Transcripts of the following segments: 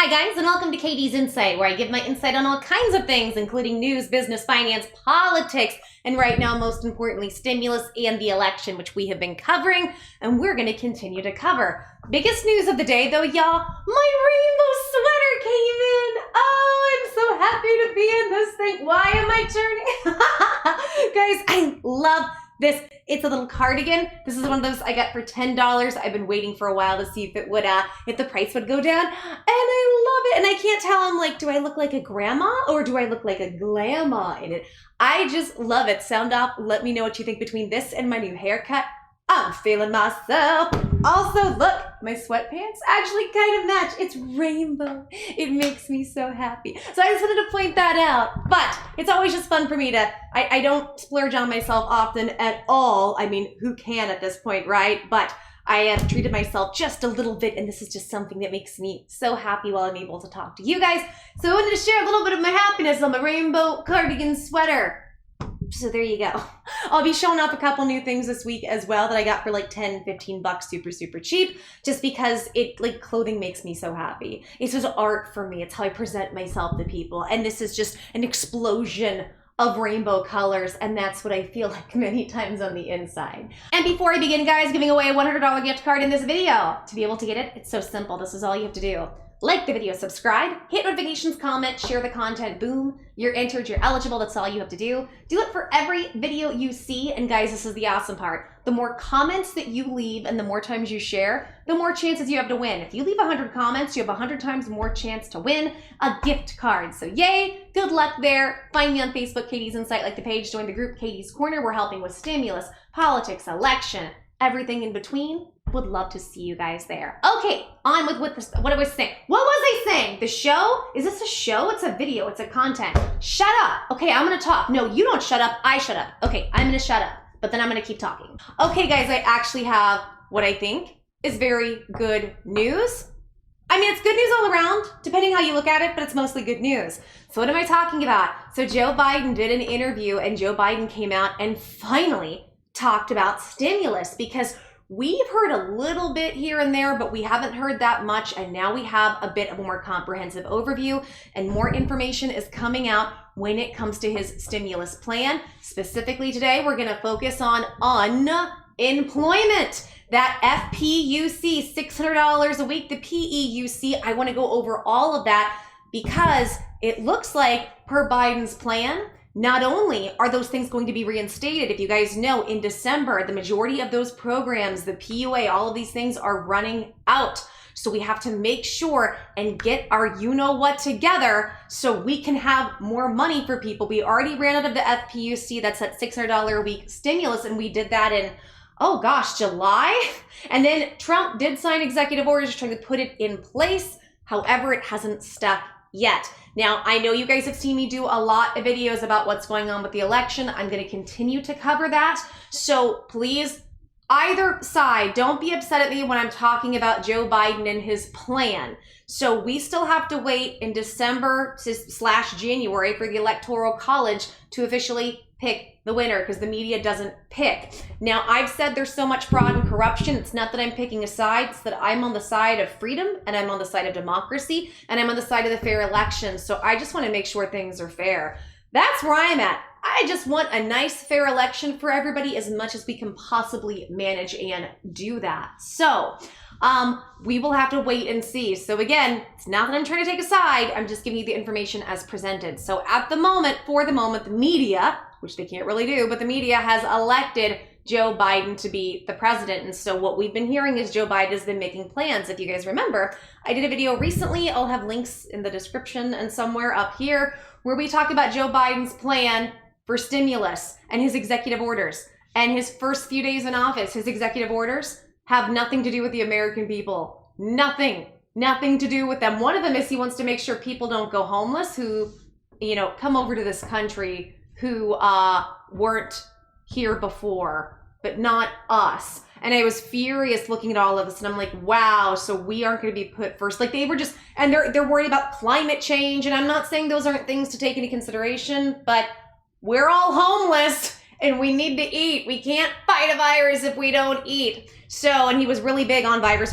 Hi guys, and welcome to Katie's Insight, where I give my insight on all kinds of things, including news, business, finance, politics, and right now, most importantly, stimulus and the election, which we have been covering, and we're going to continue to cover. Biggest news of the day, though, y'all, my rainbow sweater came in. Oh, I'm so happy to be in this thing. Why am I turning? Guys, I love this. It's a little cardigan. This is one of those I got for $10. I've been waiting for a while to see if it would, if the price would go down. And I love it. And I can't tell, I'm like, do I look like a grandma or do I look like a glamma in it? I just love it. Sound off. Let me know what you think between this and my new haircut. I'm feeling myself. Also, look, my sweatpants actually kind of match. It's rainbow. It makes me so happy. So I just wanted to point that out. But it's always just fun for me to, I don't splurge on myself often at all. I mean, who can at this point, right? But I have treated myself just a little bit, and this is just something that makes me so happy while I'm able to talk to you guys. So I wanted to share a little bit of my happiness on my rainbow cardigan sweater. So there you go. I'll be showing off a couple new things this week as well that I got for like 10, 15 bucks, super, super cheap, just because clothing makes me so happy. It's just art for me. It's how I present myself to people. And this is just an explosion of rainbow colors, and that's what I feel like many times on the inside. And before I begin, guys, giving away a $100 gift card in this video. To be able to get it, it's so simple. This is all you have to do. Like the video, subscribe, hit notifications, comment, share the content, boom. You're entered, you're eligible, that's all you have to do. Do it for every video you see, and guys, this is the awesome part. The more comments that you leave and the more times you share, the more chances you have to win. If you leave 100 comments, you have 100 times more chance to win a gift card. So yay, good luck there. Find me on Facebook, Katie's Insight, like the page, join the group, Katie's Corner. We're helping with stimulus, politics, election, everything in between. Would love to see you guys there. Okay, on with what I was saying. What was I saying? The show? Is this a show? It's a video. It's a content. Shut up. Okay, I'm gonna talk. No, you don't shut up. I shut up. Okay, I'm gonna shut up. But then I'm gonna keep talking. Okay, guys, I actually have what I think is very good news. I mean, it's good news all around, depending how you look at it, but it's mostly good news. So what am I talking about? So Joe Biden did an interview, and Joe Biden came out and finally talked about stimulus, because we've heard a little bit here and there, but we haven't heard that much, and now we have a bit of a more comprehensive overview, and more information is coming out when it comes to his stimulus plan. Specifically today, we're gonna focus on unemployment. That FPUC, $600 a week, the PEUC, I wanna go over all of that because it looks like per Biden's plan, not only are those things going to be reinstated, if you guys know, in December, the majority of those programs, the PUA, all of these things are running out. So we have to make sure and get our you-know-what together so we can have more money for people. We already ran out of the FPUC, that's that $600 a week stimulus, and we did that in, oh gosh, July? And then Trump did sign executive orders trying to put it in place. However, it hasn't stuck yet. Now, I know you guys have seen me do a lot of videos about what's going on with the election. I'm going to continue to cover that. So please, either side, don't be upset at me when I'm talking about Joe Biden and his plan. So we still have to wait in December / January for the Electoral College to officially pick the winner, because the media doesn't pick. Now, I've said there's so much fraud and corruption. It's not that I'm picking a side. It's that I'm on the side of freedom, and I'm on the side of democracy, and I'm on the side of the fair election. So I just want to make sure things are fair. That's where I'm at. I just want a nice, fair election for everybody as much as we can possibly manage and do that. So we will have to wait and see. So again, it's not that I'm trying to take a side. I'm just giving you the information as presented. So at the moment, for the moment, the media, which they can't really do, but the media has elected Joe Biden to be the president. And so what we've been hearing is Joe Biden has been making plans. If you guys remember, I did a video recently, I'll have links in the description and somewhere up here, where we talk about Joe Biden's plan for stimulus and his executive orders. And his first few days in office, his executive orders have nothing to do with the American people. Nothing to do with them. One of them is he wants to make sure people don't go homeless who, come over to this country who weren't here before, but not us. And I was furious looking at all of this, and I'm like, wow, so we aren't going to be put first. Like they were just, and they're worried about climate change, and I'm not saying those aren't things to take into consideration, but we're all homeless and we need to eat. We can't fight a virus if we don't eat. So, and he was really big on virus.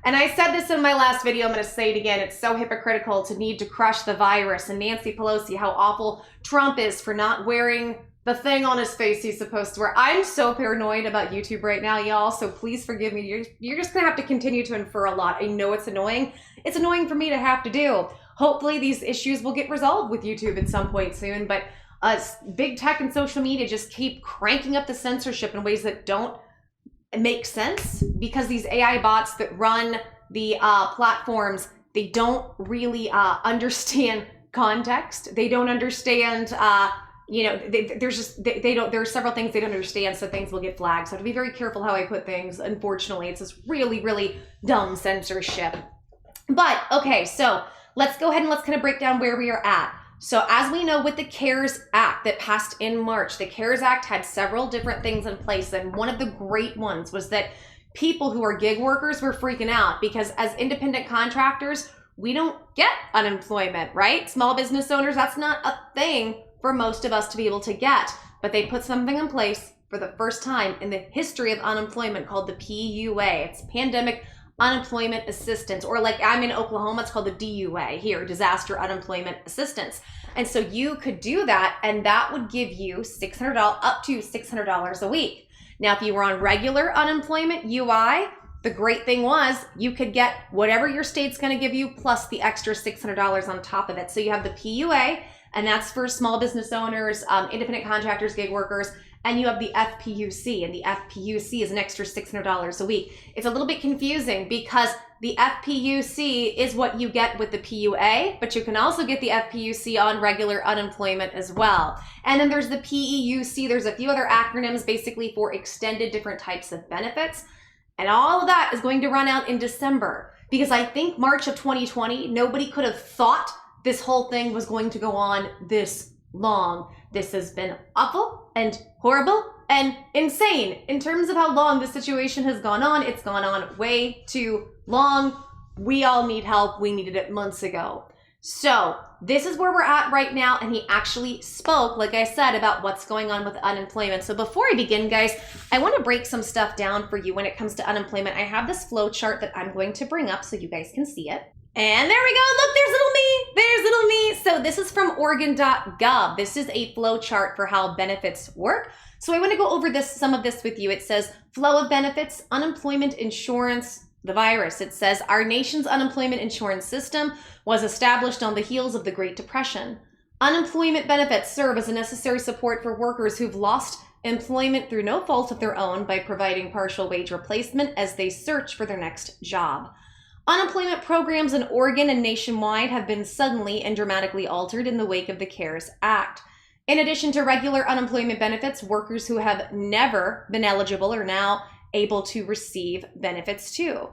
And I said this in my last video, I'm going to say it again. It's so hypocritical to need to crush the virus. And Nancy Pelosi, how awful Trump is for not wearing the thing on his face he's supposed to wear. I'm so paranoid about YouTube right now, y'all, so please forgive me. You're just going to have to continue to infer a lot. I know it's annoying. It's annoying for me to have to do. Hopefully these issues will get resolved with YouTube at some point soon, but big tech and social media just keep cranking up the censorship in ways that don't make sense, because these AI bots that run the platforms, they don't really understand context. They don't understand there are several things they don't understand, so things will get flagged. So I have to be very careful how I put things. Unfortunately, it's this really, really dumb censorship. But okay, so let's go ahead and let's kind of break down where we are at. So as we know, with the CARES Act that passed in March, the CARES Act had several different things in place. And one of the great ones was that people who are gig workers were freaking out because as independent contractors, we don't get unemployment, right? Small business owners, that's not a thing for most of us to be able to get. But they put something in place for the first time in the history of unemployment called the PUA. It's Pandemic Unemployment Assistance, or like I'm in Oklahoma, it's called the DUA here, Disaster Unemployment Assistance. And so you could do that, and that would give you $600, up to $600 a week. Now, if you were on regular unemployment, UI, the great thing was you could get whatever your state's going to give you plus the extra $600 on top of it. So you have the PUA, and that's for small business owners, independent contractors, gig workers. And you have the FPUC, and the FPUC is an extra $600 a week. It's a little bit confusing because the FPUC is what you get with the PUA, but you can also get the FPUC on regular unemployment as well. And then there's the PEUC. There's a few other acronyms basically for extended different types of benefits. And all of that is going to run out in December because I think March of 2020, nobody could have thought this whole thing was going to go on this long. This has been awful and horrible and insane in terms of how long this situation has gone on. It's gone on way too long. We all need help. We needed it months ago. So this is where we're at right now. And he actually spoke, like I said, about what's going on with unemployment. So before I begin, guys, I want to break some stuff down for you when it comes to unemployment. I have this flow chart that I'm going to bring up so you guys can see it. And there we go. Look, there's little me. There's little me. So this is from Oregon.gov. This is a flow chart for how benefits work. So I want to go over some of this with you. It says flow of benefits, unemployment insurance, the virus. It says our nation's unemployment insurance system was established on the heels of the Great Depression. Unemployment benefits serve as a necessary support for workers who've lost employment through no fault of their own by providing partial wage replacement as they search for their next job. Unemployment programs in Oregon and nationwide have been suddenly and dramatically altered in the wake of the CARES Act. In addition to regular unemployment benefits, workers who have never been eligible are now able to receive benefits too.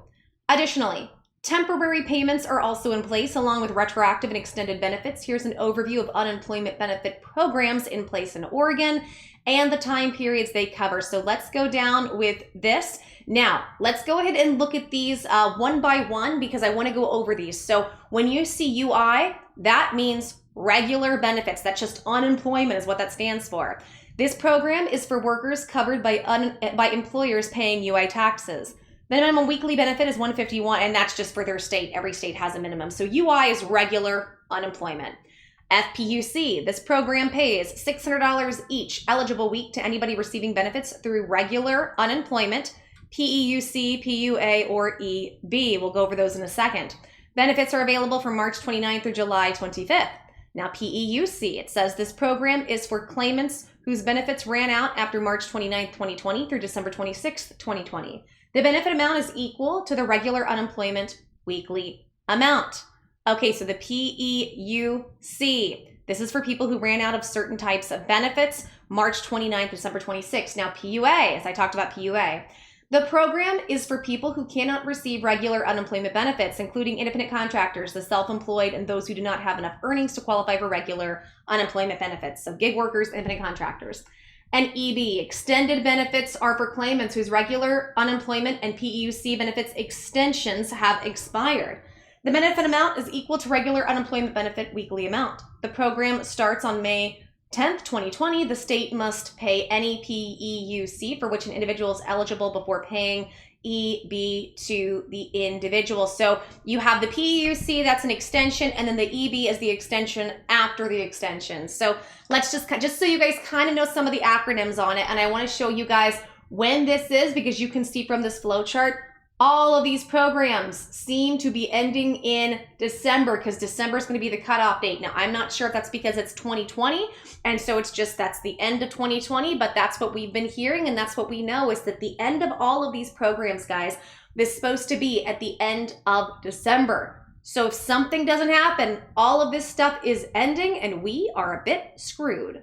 Additionally, temporary payments are also in place along with retroactive and extended benefits. Here's an overview of unemployment benefit programs in place in Oregon and the time periods they cover. So let's go down with this. Now, let's go ahead and look at these one by one because I want to go over these. So when you see UI, that means regular benefits. That's just unemployment is what that stands for. This program is for workers covered by employers paying UI taxes. The minimum weekly benefit is $151, and that's just for their state. Every state has a minimum. So UI is regular unemployment. FPUC, this program pays $600 each eligible week to anybody receiving benefits through regular unemployment, PEUC, PUA, or EB. We'll go over those in a second. Benefits are available from March 29th through July 25th. Now, PEUC, it says this program is for claimants whose benefits ran out after March 29th, 2020 through December 26th, 2020. The benefit amount is equal to the regular unemployment weekly amount. Okay, so the PEUC, this is for people who ran out of certain types of benefits, March 29th, December 26th. Now, PUA, as I talked about PUA, the program is for people who cannot receive regular unemployment benefits, including independent contractors, the self-employed, and those who do not have enough earnings to qualify for regular unemployment benefits. So gig workers, independent contractors. And EB, extended benefits, are for claimants whose regular unemployment and PEUC benefits extensions have expired. The benefit amount is equal to regular unemployment benefit weekly amount. The program starts on May 10th, 2020. The state must pay any PEUC for which an individual is eligible before paying EB to the individual. So you have the PUC, that's an extension, and then the EB is the extension after the extension. So let's just so you guys kind of know some of the acronyms on it, and I want to show you guys when this is, because you can see from this flow chart, all of these programs seem to be ending in December, because December is going to be the cutoff date. Now, I'm not sure if that's because it's 2020, and so it's just that's the end of 2020, but that's what we've been hearing, and that's what we know is that the end of all of these programs, guys, is supposed to be at the end of December. So if something doesn't happen, all of this stuff is ending, and we are a bit screwed.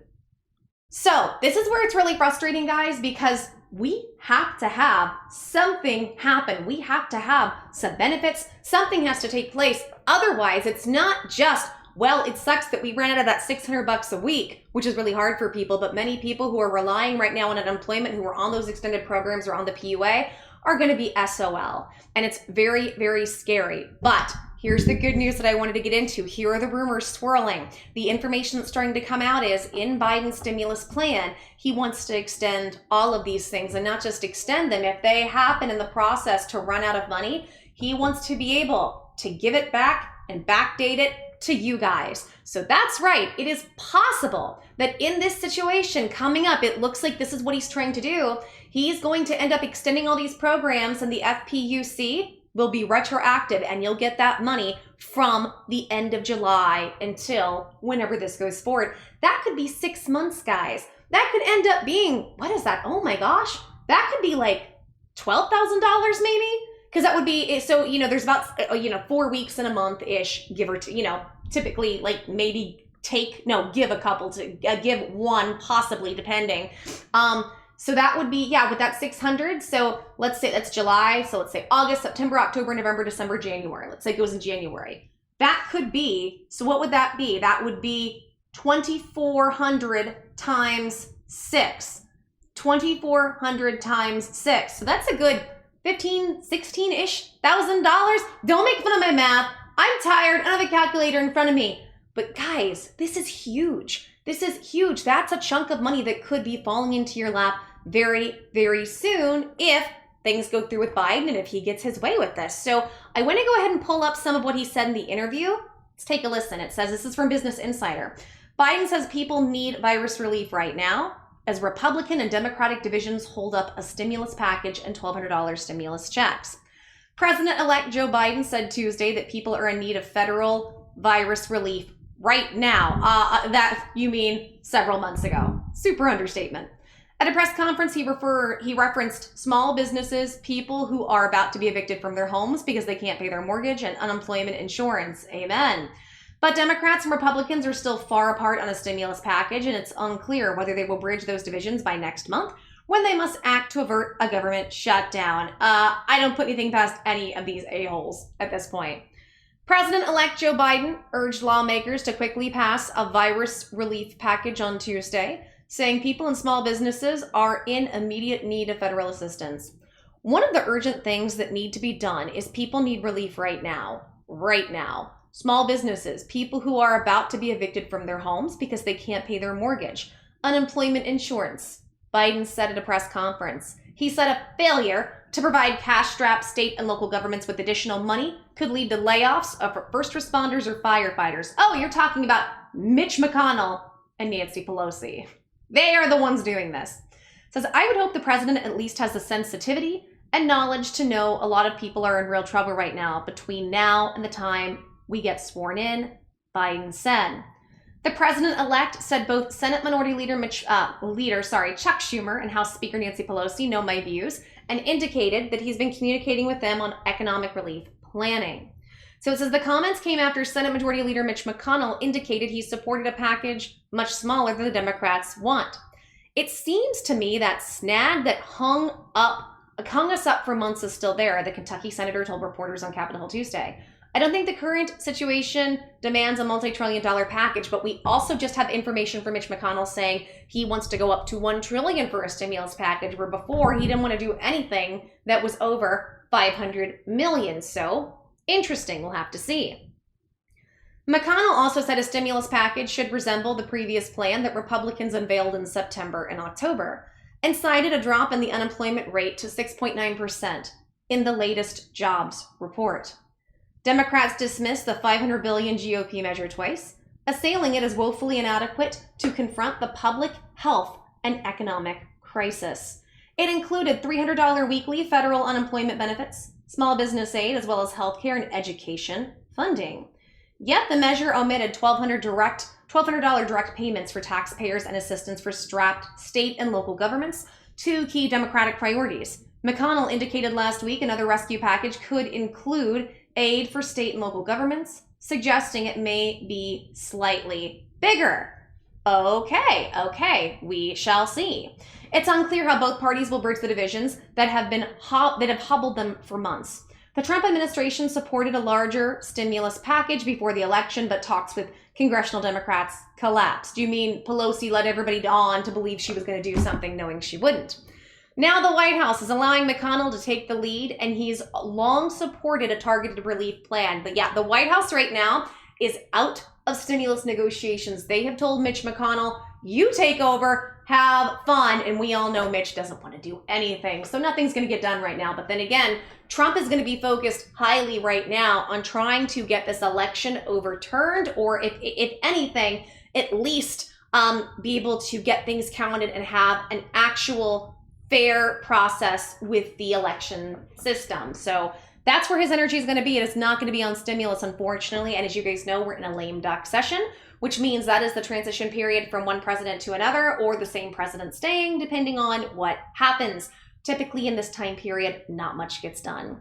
So this is where it's really frustrating, guys, because we have to have something happen. We have to have some benefits. Something has to take place. Otherwise, it's not just, well, it sucks that we ran out of that $600 a week, which is really hard for people, but many people who are relying right now on unemployment, who are on those extended programs or on the PUA, are going to be SOL. And it's very, very scary. But here's the good news that I wanted to get into. Here are the rumors swirling. The information that's starting to come out is in Biden's stimulus plan, he wants to extend all of these things, and not just extend them. If they happen in the process to run out of money, he wants to be able to give it back and backdate it to you guys. So that's right. It is possible that in this situation coming up, it looks like this is what he's trying to do. He's going to end up extending all these programs, and the FPUC will be retroactive, and you'll get that money from the end of July until whenever this goes forward. That could be 6 months, guys. That could end up being, what is that? Oh my gosh. That could be like $12,000 maybe? Because that would be, so, you know, there's about, 4 weeks in a month-ish, give or, typically like maybe give a couple to give one, possibly, depending. So that would be, with that 600. So let's say that's July. So let's say August, September, October, November, December, January. Let's say it goes in January. That could be, so what would that be? That would be 2,400 times 6. 2,400 times 6. So that's a good 15, 16-ish $1,000. Don't make fun of my math. I'm tired. I don't have a calculator in front of me. But guys, this is huge. This is huge. That's a chunk of money that could be falling into your lap very, very soon if things go through with Biden and if he gets his way with this. So I want to go ahead and pull up some of what he said in the interview. Let's take a listen. It says, this is from Business Insider. Biden says people need virus relief right now as Republican and Democratic divisions hold up a stimulus package and $1,200 stimulus checks. President-elect Joe Biden said Tuesday that people are in need of federal virus relief right now. That you mean several months ago. Super understatement. At a press conference, he referenced small businesses, people who are about to be evicted from their homes because they can't pay their mortgage, and unemployment insurance. Amen. But Democrats and Republicans are still far apart on a stimulus package, and it's unclear whether they will bridge those divisions by next month when they must act to avert a government shutdown. I don't put anything past any of these a-holes at this point. President-elect Joe Biden urged lawmakers to quickly pass a virus relief package on Tuesday, saying people and small businesses are in immediate need of federal assistance. One of the urgent things that need to be done is people need relief right now. Right now. Small businesses, people who are about to be evicted from their homes because they can't pay their mortgage. Unemployment insurance, Biden said at a press conference. He said a failure to provide cash-strapped state and local governments with additional money could lead to layoffs of first responders or firefighters. Oh, you're talking about Mitch McConnell and Nancy Pelosi. They are the ones doing this. Says, I would hope the president at least has the sensitivity and knowledge to know a lot of people are in real trouble right now between now and the time we get sworn in, Biden said. The president-elect said both Senate Minority Leader Chuck Schumer and House Speaker Nancy Pelosi know my views and indicated that he's been communicating with them on economic relief planning. So it says the comments came after Senate Majority Leader Mitch McConnell indicated he supported a package much smaller than the Democrats want. It seems to me that snag that hung us up for months is still there, the Kentucky senator told reporters on Capitol Hill Tuesday. I don't think the current situation demands a multi-trillion-dollar package, but we also just have information from Mitch McConnell saying he wants to go up to $1 trillion for a stimulus package, where before he didn't want to do anything that was over $500 million. So interesting, we'll have to see. McConnell also said a stimulus package should resemble the previous plan that Republicans unveiled in September and October, and cited a drop in the unemployment rate to 6.9%. in the latest jobs report. Democrats dismissed the $500 billion GOP measure twice, assailing it as woefully inadequate to confront the public health and economic crisis. It included $300 weekly federal unemployment benefits, small business aid, as well as healthcare and education funding. Yet the measure omitted $1,200 direct payments for taxpayers and assistance for strapped state and local governments, two key Democratic priorities. McConnell indicated last week another rescue package could include aid for state and local governments, suggesting it may be slightly bigger. Okay, we shall see. It's unclear how both parties will bridge the divisions that have hobbled them for months. The Trump administration supported a larger stimulus package before the election, but talks with congressional Democrats collapsed. You mean Pelosi led everybody on to believe she was going to do something knowing she wouldn't? Now the White House is allowing McConnell to take the lead, and he's long supported a targeted relief plan. But yeah, the White House right now is out of stimulus negotiations. They have told Mitch McConnell, you take over, have fun. And we all know Mitch doesn't want to do anything. So nothing's going to get done right now. But then again, Trump is going to be focused highly right now on trying to get this election overturned, or if anything, at least be able to get things counted and have an actual fair process with the election system. So that's where his energy is going to be. It is not going to be on stimulus, unfortunately. And as you guys know, we're in a lame duck session, which means that is the transition period from one president to another, or the same president staying, depending on what happens. Typically in this time period, not much gets done.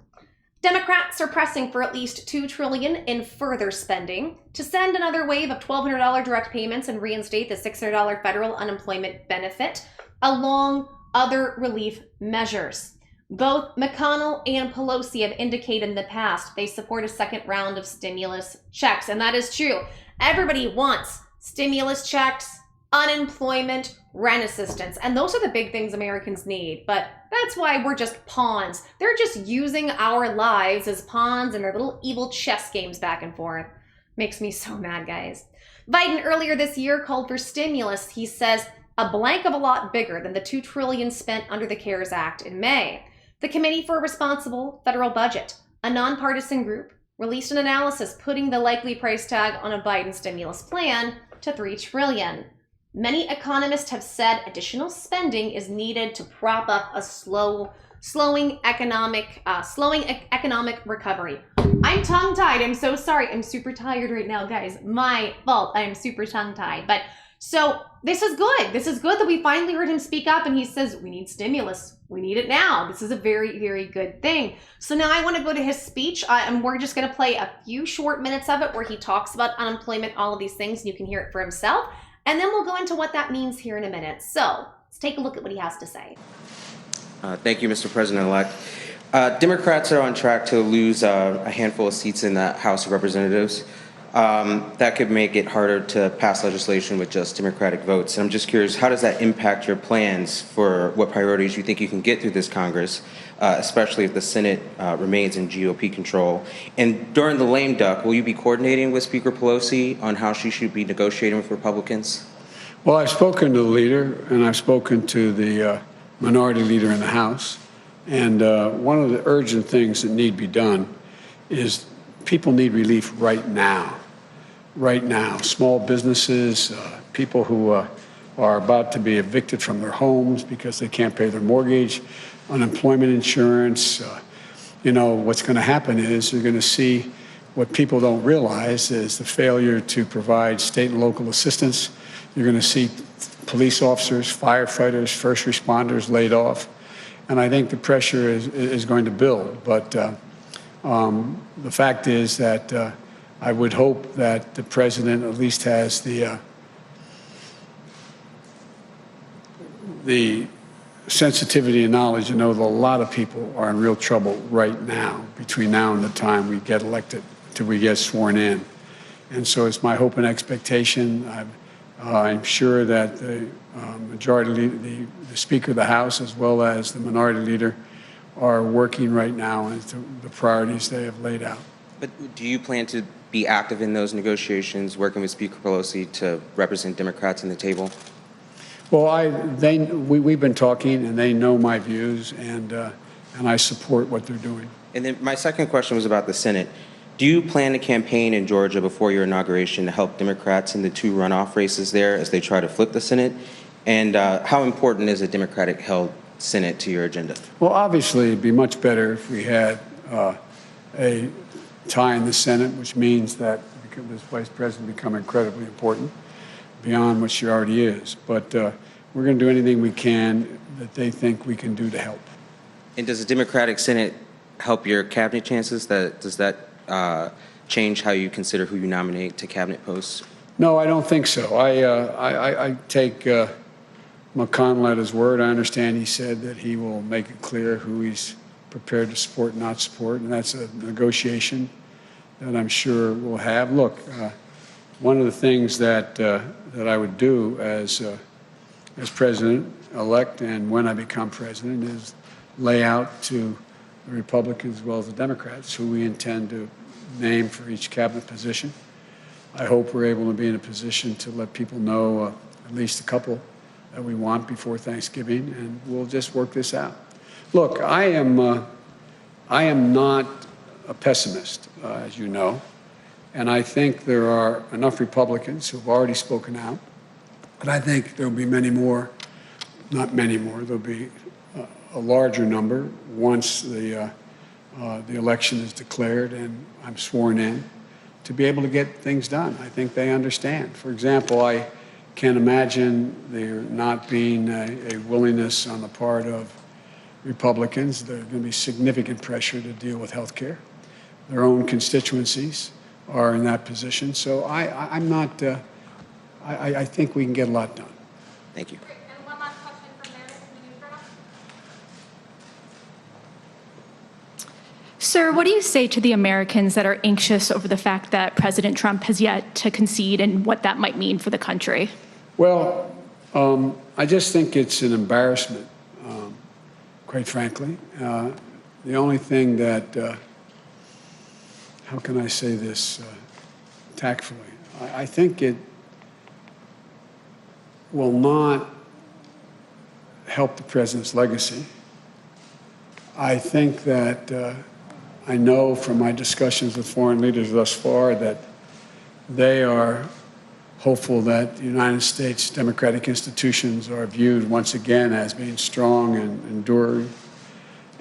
Democrats are pressing for at least $2 trillion in further spending to send another wave of $1,200 direct payments and reinstate the $600 federal unemployment benefit, along other relief measures. Both McConnell and Pelosi have indicated in the past they support a second round of stimulus checks, and that is true. Everybody wants stimulus checks, unemployment, rent assistance, and those are the big things Americans need, but that's why we're just pawns. They're just using our lives as pawns in their little evil chess games back and forth. Makes me so mad, guys. Biden earlier this year called for stimulus, he says, a blank of a lot bigger than the $2 trillion spent under the CARES Act in May. The Committee for a Responsible Federal Budget, a nonpartisan group, released an analysis putting the likely price tag on a Biden stimulus plan to $3 trillion. Many economists have said additional spending is needed to prop up a slowing economic recovery. I'm tongue-tied. I'm so sorry. I'm super tired right now, guys. My fault. I am super tongue-tied. But so this is good. This is good that we finally heard him speak up, and he says, we need stimulus. We need it now. This is a very, very good thing. So now I want to go to his speech, and we're just going to play a few short minutes of it where he talks about unemployment, all of these things, and you can hear it for himself. And then we'll go into what that means here in a minute. So let's take a look at what he has to say. Thank you, Mr. President-elect. Democrats are on track to lose a handful of seats in the House of Representatives. That could make it harder to pass legislation with just Democratic votes. And I'm just curious, how does that impact your plans for what priorities you think you can get through this Congress, especially if the Senate remains in GOP control? And during the lame duck, will you be coordinating with Speaker Pelosi on how she should be negotiating with Republicans? Well, I've spoken to the leader, and I've spoken to the minority leader in the House. And one of the urgent things that need to be done is people need relief right now. Right now. Small businesses, people who are about to be evicted from their homes because they can't pay their mortgage, unemployment insurance. What's going to happen is you're going to see what people don't realize is the failure to provide state and local assistance. You're going to see police officers, firefighters, first responders laid off. And I think the pressure is going to build. But the fact is that I would hope that the president at least has the sensitivity and knowledge to know that a lot of people are in real trouble right now, between now and the time we get elected, till we get sworn in. And so it's my hope and expectation. I'm sure that the majority, the Speaker of the House, as well as the minority leader, are working right now into the priorities they have laid out. But do you plan to be active in those negotiations, working with Speaker Pelosi to represent Democrats in the table? Well, we've been talking, and they know my views, and and I support what they're doing. And then my second question was about the Senate. Do you plan to campaign in Georgia before your inauguration to help Democrats in the 2 runoff races there as they try to flip the Senate? And how important is a Democratic-held Senate to your agenda? Well, obviously, it'd be much better if we had a tie in the Senate, which means that this vice president become incredibly important beyond what she already is. But we're going to do anything we can that they think we can do to help. And does a Democratic Senate help your cabinet chances? Does that change how you consider who you nominate to cabinet posts? No, I don't think so. I take McConnell at his word. I understand he said that he will make it clear who he's prepared to support and not support, and that's a negotiation that I'm sure we'll have. Look, one of the things that I would do as president-elect and when I become president is lay out to the Republicans as well as the Democrats who we intend to name for each cabinet position. I hope we're able to be in a position to let people know at least a couple that we want before Thanksgiving, and we'll just work this out. Look, I am not a pessimist, as you know, and I think there are enough Republicans who have already spoken out, but I think there will be many more, not many more, there'll be a larger number once the election is declared and I'm sworn in to be able to get things done. I think they understand. For example, I can't imagine there not being a willingness on the part of Republicans. There's going to be significant pressure to deal with health care. Their own constituencies are in that position. So I'm not, I think we can get a lot done. Thank you. And one last question from Meredith in the newsroom. Sir, what do you say to the Americans that are anxious over the fact that President Trump has yet to concede and what that might mean for the country? Well, I just think it's an embarrassment, quite frankly. The only thing that, how can I say this tactfully? I think it will not help the president's legacy. I think that I know from my discussions with foreign leaders thus far that they are hopeful that the United States democratic institutions are viewed once again as being strong and enduring.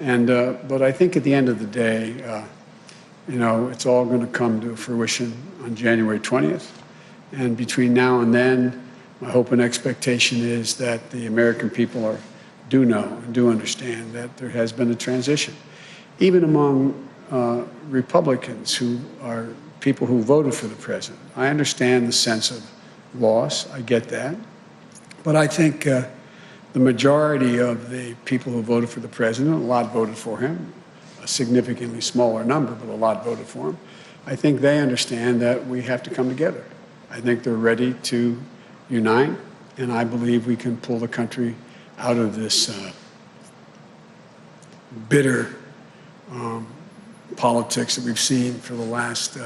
And but I think at the end of the day, you know, it's all going to come to fruition on January 20th. And between now and then, my hope and expectation is that the American people do know and do understand that there has been a transition. Even among Republicans who are people who voted for the president. I understand the sense of loss. I get that. But I think the majority of the people who voted for the president, a lot voted for him, a significantly smaller number, but a lot voted for him. I think they understand that we have to come together. I think they're ready to unite, and I believe we can pull the country out of this bitter politics that we've seen for the last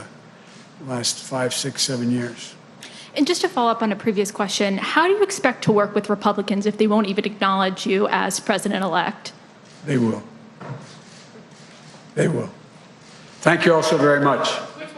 5, 6, 7 years. And just to follow up on a previous question, how do you expect to work with Republicans if they won't even acknowledge you as president-elect? They will. They will. Thank you all so very much.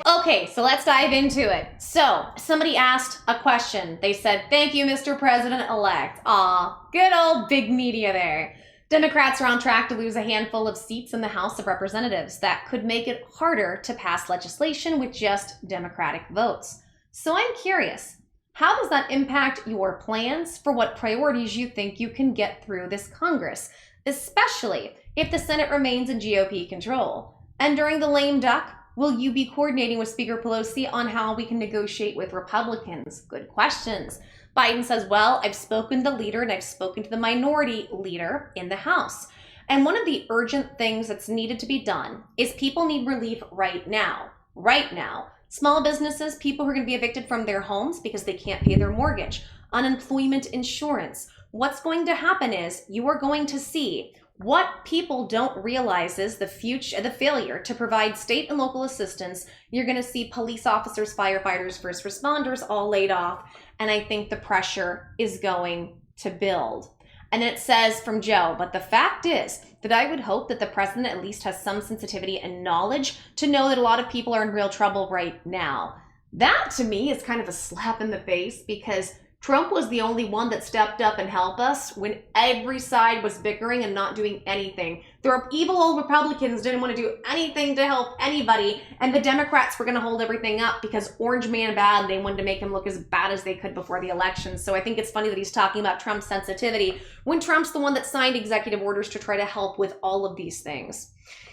Okay, so let's dive into it. So, somebody asked a question. They said, "Thank you, Mr. President-elect." Aw, good old big media there. Democrats are on track to lose a handful of seats in the House of Representatives. That could make it harder to pass legislation with just Democratic votes. So I'm curious, how does that impact your plans for what priorities you think you can get through this Congress, especially if the Senate remains in GOP control? And during the lame duck, will you be coordinating with Speaker Pelosi on how we can negotiate with Republicans? Good questions. Biden says, well, I've spoken to the leader and I've spoken to the minority leader in the House. And one of the urgent things that's needed to be done is people need relief right now. Right now. Small businesses, people who are going to be evicted from their homes because they can't pay their mortgage, unemployment insurance. What's going to happen is you are going to see what people don't realize is the failure to provide state and local assistance. You're going to see police officers, firefighters, first responders all laid off. And I think the pressure is going to build. And then it says from Joe, but the fact is that I would hope that the president at least has some sensitivity and knowledge to know that a lot of people are in real trouble right now. That to me is kind of a slap in the face, because Trump was the only one that stepped up and helped us when every side was bickering and not doing anything. The evil old Republicans didn't want to do anything to help anybody, and the Democrats were going to hold everything up because Orange Man bad, they wanted to make him look as bad as they could before the election. So I think it's funny that he's talking about Trump's sensitivity when Trump's the one that signed executive orders to try to help with all of these things.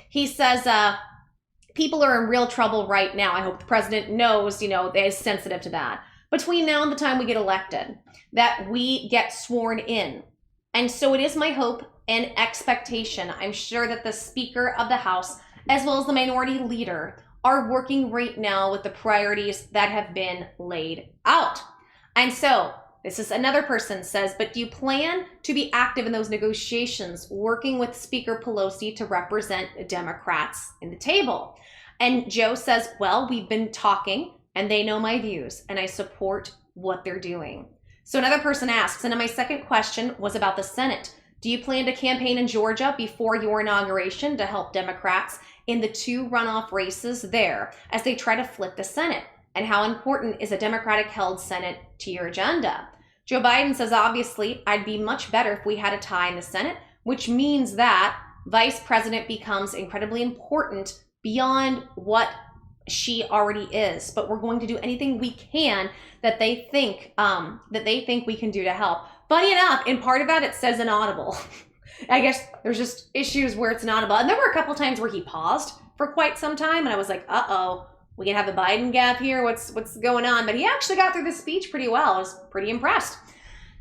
He says, people are in real trouble right now. I hope the president knows, they're sensitive to that. Between now and the time we get elected, that we get sworn in. And so it is my hope and expectation, I'm sure that the Speaker of the House, as well as the Minority Leader, are working right now with the priorities that have been laid out. And so this is another person says, but do you plan to be active in those negotiations, working with Speaker Pelosi to represent Democrats in the table? And Joe says, well, we've been talking, and they know my views, and I support what they're doing. So another person asks, and then my second question was about the Senate. Do you plan to campaign in Georgia before your inauguration to help Democrats in the 2 runoff races there as they try to flip the Senate? And how important is a Democratic-held Senate to your agenda? Joe Biden says, obviously, I'd be much better if we had a tie in the Senate, which means that Vice President becomes incredibly important beyond what she already is, but we're going to do anything we can that they think we can do to help. Funny enough, in part of that, it says inaudible. I guess there's just issues where it's inaudible. And there were a couple times where he paused for quite some time, and I was like, uh-oh, we can have a Biden gap here? What's going on? But he actually got through the speech pretty well. I was pretty impressed.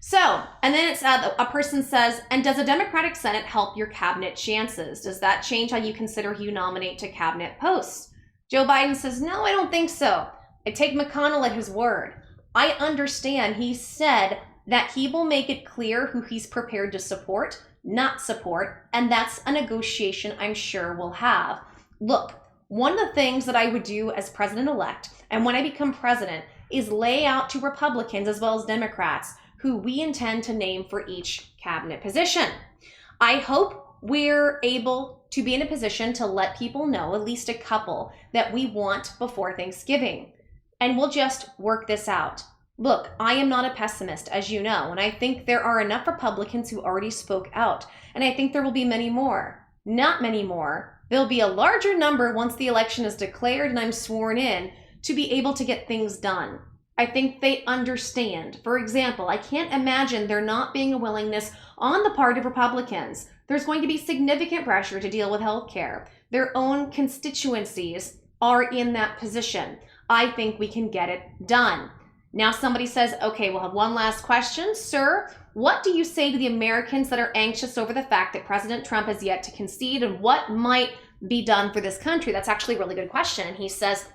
So, and then it's a person says, and does a Democratic Senate help your cabinet chances? Does that change how you consider who you nominate to cabinet posts? Joe Biden says, no, I don't think so. I take McConnell at his word. I understand he said that he will make it clear who he's prepared to support, not support, and that's a negotiation I'm sure we'll have. Look, one of the things that I would do as president-elect, and when I become president, is lay out to Republicans as well as Democrats who we intend to name for each cabinet position. I hope we're able to be in a position to let people know, at least a couple, that we want before Thanksgiving. And we'll just work this out. Look, I am not a pessimist, as you know, and I think there are enough Republicans who already spoke out, and I think there will be many more. Not many more. There'll be a larger number once the election is declared and I'm sworn in to be able to get things done. I think they understand. For example, I can't imagine there not being a willingness on the part of Republicans. There's going to be significant pressure to deal with healthcare. Their own constituencies are in that position. I think we can get it done. Now somebody says, okay, we'll have one last question. Sir, what do you say to the Americans that are anxious over the fact that President Trump has yet to concede, and what might be done for this country? That's actually a really good question. And he says,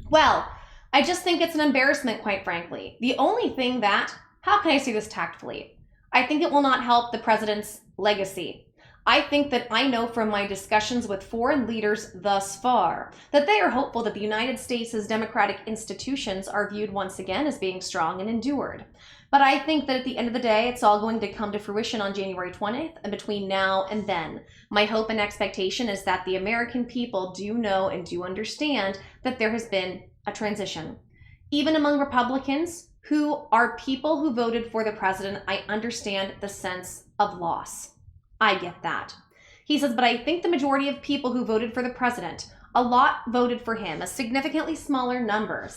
well, I just think it's an embarrassment, quite frankly. The only thing that, how can I say this tactfully? I think it will not help the president's legacy. I think that I know from my discussions with foreign leaders thus far that they are hopeful that the United States' democratic institutions are viewed once again as being strong and endured. But I think that at the end of the day, it's all going to come to fruition on January 20th and between now and then. My hope and expectation is that the American people do know and do understand that there has been a transition. Even among Republicans who are people who voted for the president, I understand the sense of loss. I get that. He says, but I think the majority of people who voted for the president, a lot voted for him, a significantly smaller number,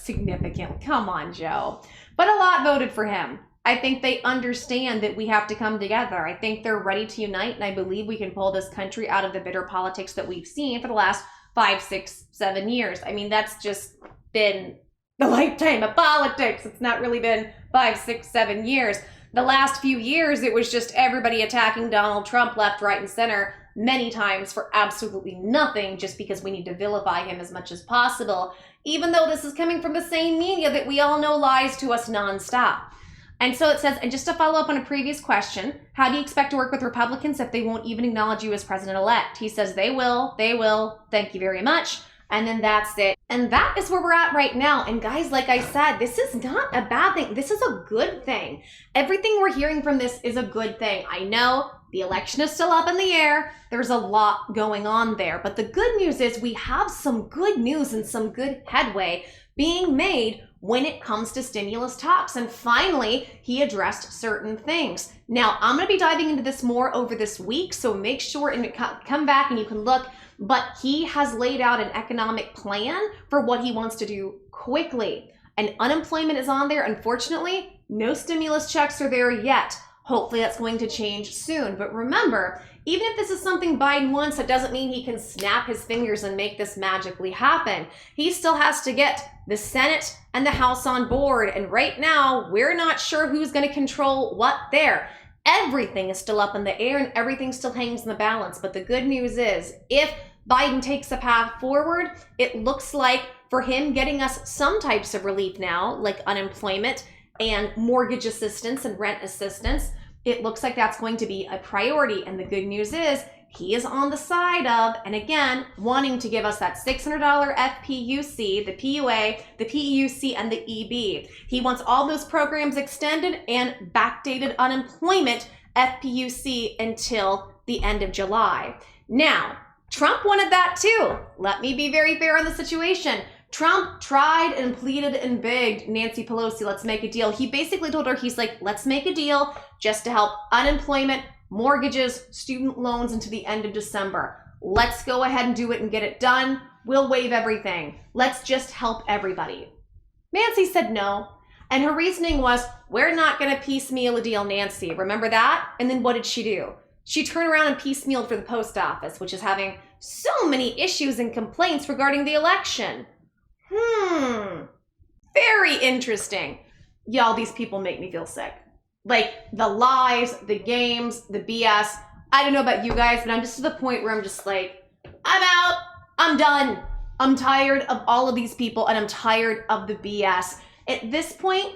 come on, Joe, but a lot voted for him. I think they understand that we have to come together. I think they're ready to unite, and I believe we can pull this country out of the bitter politics that we've seen for the last 5, 6, 7 years. I mean, that's just been the lifetime of politics. It's not really been 5, 6, 7 years. The last few years, it was just everybody attacking Donald Trump left, right, and center many times for absolutely nothing, just because we need to vilify him as much as possible, even though this is coming from the same media that we all know lies to us nonstop. And so it says, and just to follow up on a previous question, how do you expect to work with Republicans if they won't even acknowledge you as president-elect? He says, they will, thank you very much. And then that's it. And that is where we're at right now. And guys, like I said, this is not a bad thing. This is a good thing. Everything we're hearing from this is a good thing. I know the election is still up in the air. There's a lot going on there. But the good news is we have some good news and some good headway being made when it comes to stimulus talks. And finally, he addressed certain things. Now, I'm going to be diving into this more over this week, so make sure and come back and you can look. But he has laid out an economic plan for what he wants to do quickly. And unemployment is on there. Unfortunately, no stimulus checks are there yet. Hopefully that's going to change soon. But remember, even if this is something Biden wants, that doesn't mean he can snap his fingers and make this magically happen. He still has to get the Senate and the House on board. And right now, we're not sure who's going to control what there. Everything is still up in the air and everything still hangs in the balance. But the good news is, if Biden takes a path forward, it looks like for him getting us some types of relief now, like unemployment and mortgage assistance and rent assistance, it looks like that's going to be a priority. And the good news is he is on the side of, and again, wanting to give us that $600 FPUC, the PUA, the PUC, and the EB. He wants all those programs extended and backdated unemployment FPUC until the end of July. Now, Trump wanted that too. Let me be very fair on the situation. Trump tried and pleaded and begged Nancy Pelosi, let's make a deal. He basically told her, he's like, let's make a deal just to help unemployment, mortgages, student loans into the end of December. Let's go ahead and do it and get it done. We'll waive everything. Let's just help everybody. Nancy said no. And her reasoning was, we're not going to piecemeal a deal, Nancy. Remember that? And then what did she do? She turned around and piecemealed for the post office, which is having so many issues and complaints regarding the election. Very interesting. Y'all, these people make me feel sick. Like, the lies, the games, the BS. I don't know about you guys, but I'm just to the point where I'm just like, I'm out. I'm done. I'm tired of all of these people, and I'm tired of the BS. At this point,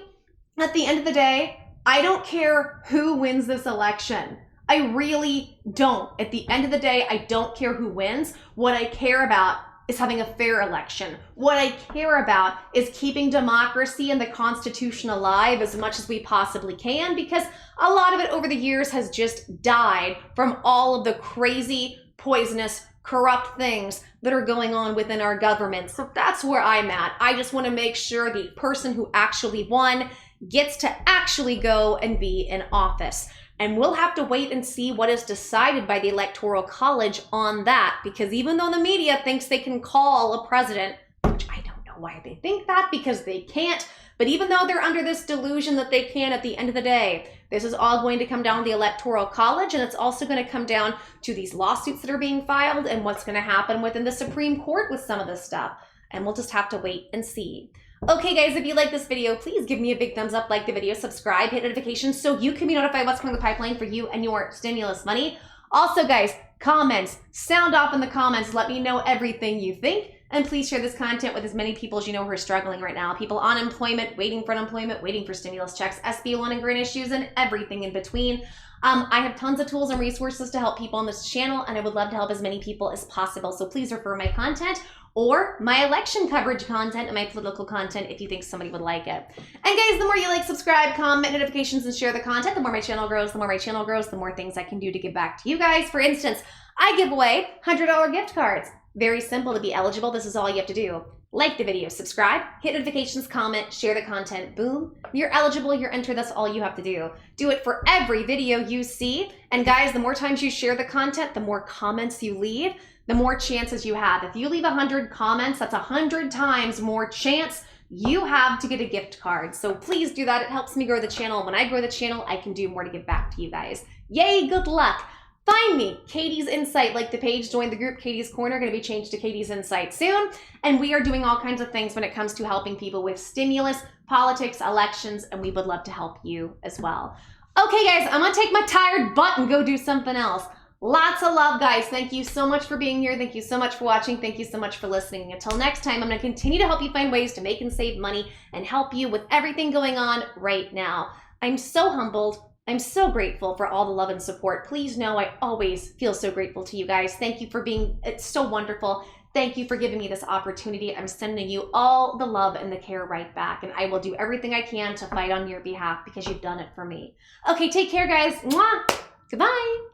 at the end of the day, I don't care who wins this election. I really don't. At the end of the day, I don't care who wins. What I care about is having a fair election. What I care about is keeping democracy and the Constitution alive as much as we possibly can, because a lot of it over the years has just died from all of the crazy, poisonous, corrupt things that are going on within our government. So that's where I'm at. I just want to make sure the person who actually won gets to actually go and be in office. And we'll have to wait and see what is decided by the Electoral College on that, because even though the media thinks they can call a president, which I don't know why they think that, because they can't, but even though they're under this delusion that they can, at the end of the day, this is all going to come down to the Electoral College, and it's also going to come down to these lawsuits that are being filed and what's going to happen within the Supreme Court with some of this stuff. And we'll just have to wait and see. Okay guys, if you like this video, please give me a big thumbs up, like the video, subscribe, hit notifications so you can be notified what's coming in the pipeline for you and your stimulus money. Also guys, comments, sound off in the comments, let me know everything you think, and please share this content with as many people as you know who are struggling right now. People on unemployment, waiting for unemployment, waiting for stimulus checks, SB loan and grant issues, and everything in between. I have tons of tools and resources to help people on this channel, and I would love to help as many people as possible. So please refer my content or my election coverage content and my political content if you think somebody would like it. And guys, the more you like, subscribe, comment, notifications, and share the content, the more my channel grows. The more my channel grows, the more things I can do to give back to you guys. For instance, I give away $100 gift cards. Very simple to be eligible. This is all you have to do. Like the video, subscribe, hit notifications, comment, share the content, boom. You're eligible, you're entered, that's all you have to do. Do it for every video you see. And guys, the more times you share the content, the more comments you leave, the more chances you have. If you leave 100 comments, that's 100 times more chance you have to get a gift card. So please do that. It helps me grow the channel. When I grow the channel, I can do more to give back to you guys. Yay, good luck. Find me, Katie's Insight, like the page, join the group, Katie's Corner, going to be changed to Katie's Insight soon. And we are doing all kinds of things when it comes to helping people with stimulus, politics, elections, and we would love to help you as well. Okay guys, I'm going to take my tired butt and go do something else. Lots of love, guys. Thank you so much for being here. Thank you so much for watching. Thank you so much for listening. Until next time, I'm going to continue to help you find ways to make and save money and help you with everything going on right now. I'm so humbled. I'm so grateful for all the love and support. Please know I always feel so grateful to you guys. Thank you for being, it's so wonderful. Thank you for giving me this opportunity. I'm sending you all the love and the care right back, and I will do everything I can to fight on your behalf because you've done it for me. Okay, take care, guys. Mwah! Goodbye.